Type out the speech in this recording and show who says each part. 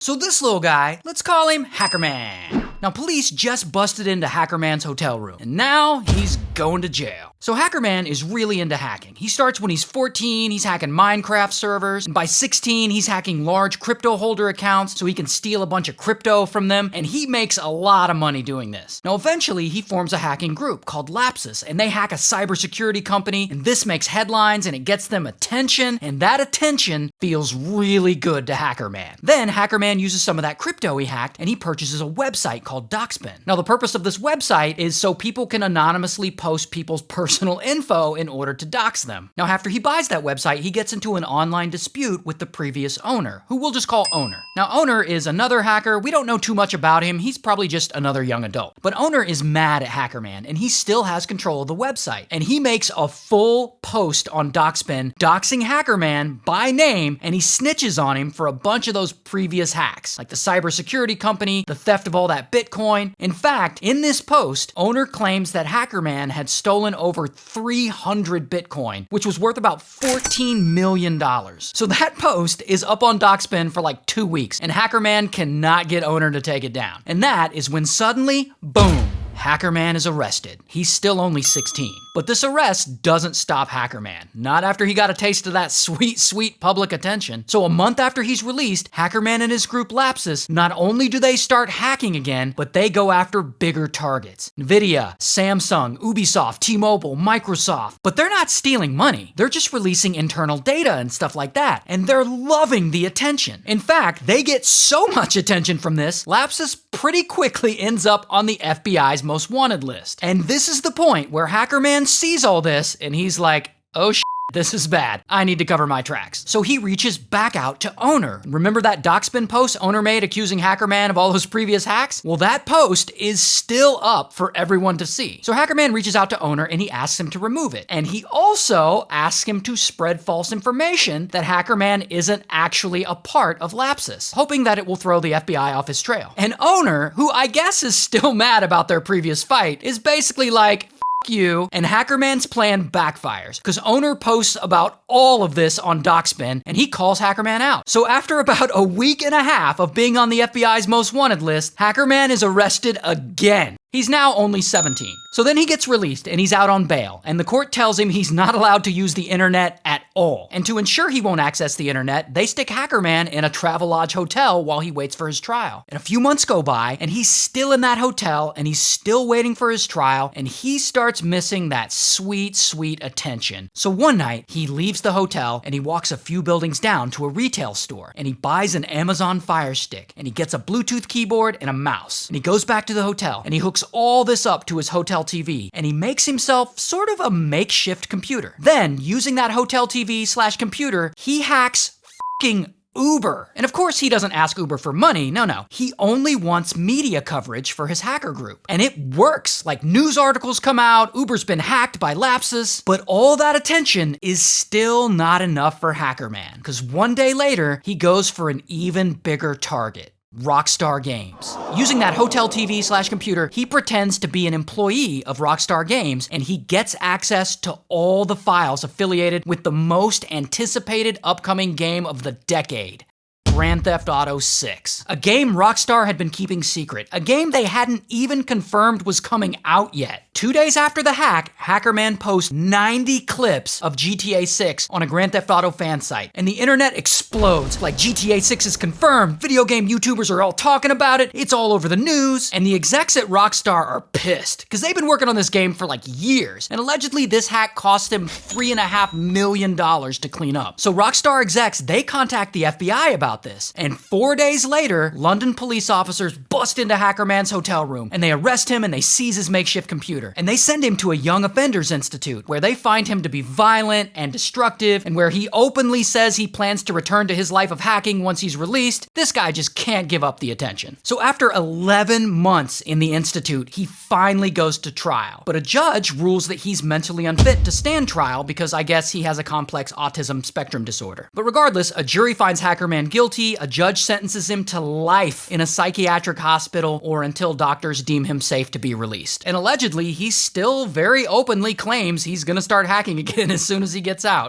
Speaker 1: So this little guy, let's call him Hackerman. Now, police just busted into Hackerman's hotel room, and now he's going to jail. So Hackerman is really into hacking. He starts when he's 14, he's hacking Minecraft servers, and by 16, he's hacking large crypto holder accounts so he can steal a bunch of crypto from them, and he makes a lot of money doing this. Now, eventually, he forms a hacking group called Lapsus, and they hack a cybersecurity company, and this makes headlines, and it gets them attention, and that attention feels really good to Hackerman. Then, Hackerman uses some of that crypto he hacked, and he purchases a website called Doxbin. Now, the purpose of this website is so people can anonymously post people's personal info in order to dox them. Now, after he buys that website, he gets into an online dispute with the previous owner, who we'll just call Owner. Now, Owner is another hacker. We don't know too much about him. He's probably just another young adult. But Owner is mad at Hackerman, and he still has control of the website. And he makes a full post on Doxbin doxing Hackerman by name, and he snitches on him for a bunch of those previous hacks, like the cybersecurity company, the theft of all that Bitcoin. In fact, in this post, Owner claims that Hackerman had stolen over 300 Bitcoin, which was worth about $14 million. So that post is up on Doxbin for like 2 weeks, and Hackerman cannot get Owner to take it down. And that is when suddenly, boom, Hackerman is arrested. He's still only 16. But this arrest doesn't stop Hackerman. Not after he got a taste of that sweet, sweet public attention. So a month after he's released, Hackerman and his group Lapsus, not only do they start hacking again, but they go after bigger targets. Nvidia, Samsung, Ubisoft, T-Mobile, Microsoft. But they're not stealing money. They're just releasing internal data and stuff like that. And they're loving the attention. In fact, they get so much attention from this, Lapsus pretty quickly ends up on the FBI's most wanted list. And this is the point where Hackerman sees all this and he's like, oh shit, this is bad. I need to cover my tracks. So he reaches back out to Owner. Remember that Doxbin post Owner made accusing Hackerman of all those previous hacks? Well, that post is still up for everyone to see. So Hackerman reaches out to Owner and he asks him to remove it. And he also asks him to spread false information that Hackerman isn't actually a part of Lapsus, hoping that it will throw the FBI off his trail. And Owner, who I guess is still mad about their previous fight, is basically like, you, and Hackerman's plan backfires because Owner posts about all of this on Doxbin and he calls Hackerman out. So after about a week and a half of being on the FBI's most wanted list, Hackerman is arrested again. He's now only 17. So then he gets released and he's out on bail, and the court tells him he's not allowed to use the internet at all. And to ensure he won't access the internet, they stick Hackerman in a Travelodge hotel while he waits for his trial. And a few months go by and he's still in that hotel and he's still waiting for his trial, and he starts missing that sweet, sweet attention. So one night he leaves the hotel and he walks a few buildings down to a retail store and he buys an Amazon Fire Stick and he gets a Bluetooth keyboard and a mouse. And he goes back to the hotel and he hooks all this up to his hotel TV, and he makes himself sort of a makeshift computer. Then, using that hotel TV/computer, he hacks f***ing Uber. And of course, he doesn't ask Uber for money. No. He only wants media coverage for his hacker group. And it works. Like, news articles come out, Uber's been hacked by Lapsus, but all that attention is still not enough for Hackerman, because one day later, he goes for an even bigger target. Rockstar Games. Using that hotel TV/computer, he pretends to be an employee of Rockstar Games, and he gets access to all the files affiliated with the most anticipated upcoming game of the decade. Grand Theft Auto 6. A game Rockstar had been keeping secret. A game they hadn't even confirmed was coming out yet. 2 days after the hack, Hackerman posts 90 clips of GTA 6 on a Grand Theft Auto fan site, and the internet explodes. Like, GTA 6 is confirmed, video game YouTubers are all talking about it, it's all over the news, and the execs at Rockstar are pissed, because they've been working on this game for like years, and allegedly this hack cost them $3.5 million to clean up. So Rockstar execs, they contact the FBI about this, and 4 days later, London police officers bust into Hackerman's hotel room, and they arrest him and they seize his makeshift computer. And they send him to a Young Offenders Institute, where they find him to be violent and destructive, and where he openly says he plans to return to his life of hacking once he's released. This guy just can't give up the attention. So after 11 months in the institute, he finally goes to trial. But a judge rules that he's mentally unfit to stand trial because I guess he has a complex autism spectrum disorder. But regardless, a jury finds Hackerman guilty, a judge sentences him to life in a psychiatric hospital or until doctors deem him safe to be released. And allegedly, he still very openly claims he's gonna start hacking again as soon as he gets out.